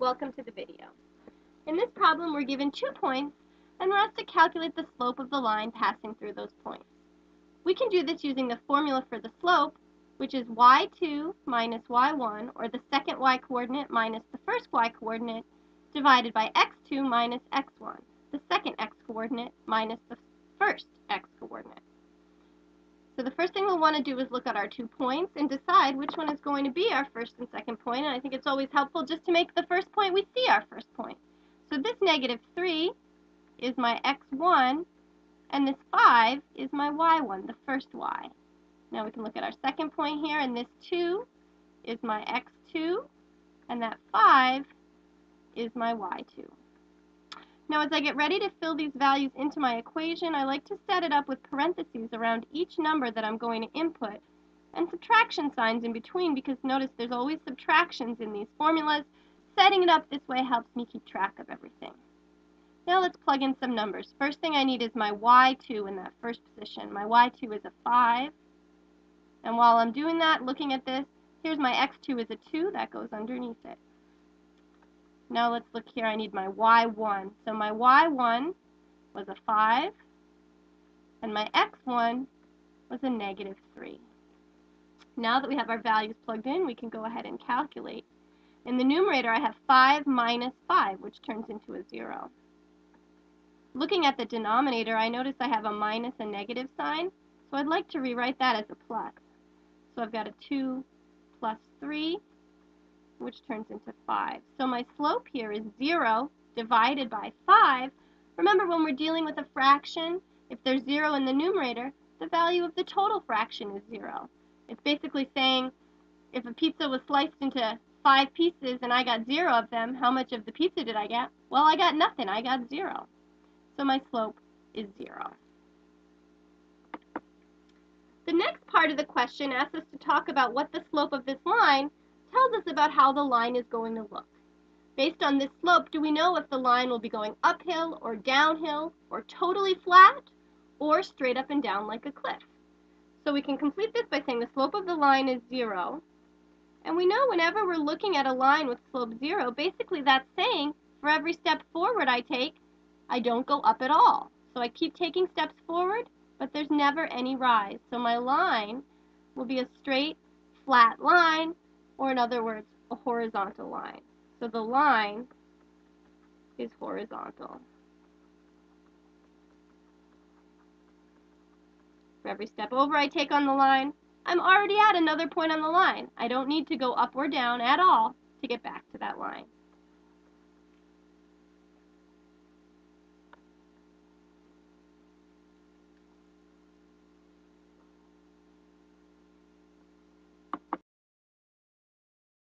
Welcome to the video. In this problem, we're given 2 points, and we're asked to calculate the slope of the line passing through those points. We can do this using the formula for the slope, which is y2 minus y1, or the second y-coordinate minus the first y-coordinate, divided by x2 minus x1, the second x-coordinate minus the first x-coordinate. So the first thing we'll want to do is look at our 2 points and decide which one is going to be our first and second point. And I think it's always helpful just to make the first point we see our first point. So this -3 is my x1, and this 5 is my y1, the first y. Now we can look at our second point here, and this 2 is my x2, and that 5 is my y2. Now as I get ready to fill these values into my equation, I like to set it up with parentheses around each number that I'm going to input and subtraction signs in between, because notice there's always subtractions in these formulas. Setting it up this way helps me keep track of everything. Now let's plug in some numbers. First thing I need is my y2 in that first position. My y2 is a 5. And while I'm doing that, looking at this, here's my x2 is a 2. That goes underneath it. Now let's look here. I need my y1. So my y1 was a 5, and my x1 was a -3. Now that we have our values plugged in, we can go ahead and calculate. In the numerator, I have 5 minus 5, which turns into a 0. Looking at the denominator, I notice I have a minus a negative sign, so I'd like to rewrite that as a plus. So I've got a 2 plus 3, which turns into 5. So my slope here is 0 divided by 5. Remember, when we're dealing with a fraction, if there's 0 in the numerator, the value of the total fraction is 0. It's basically saying if a pizza was sliced into 5 pieces and I got 0 of them, how much of the pizza did I get? Well, I got nothing. I got 0. So my slope is 0. The next part of the question asks us to talk about what the slope of this line tells us about how the line is going to look. Based on this slope, do we know if the line will be going uphill or downhill or totally flat or straight up and down like a cliff? So we can complete this by saying the slope of the line is 0. And we know whenever we're looking at a line with slope 0, basically that's saying for every step forward I take, I don't go up at all. So I keep taking steps forward, but there's never any rise. So my line will be a straight, flat line, or in other words, a horizontal line. So the line is horizontal. For every step over I take on the line, I'm already at another point on the line. I don't need to go up or down at all to get back to that line.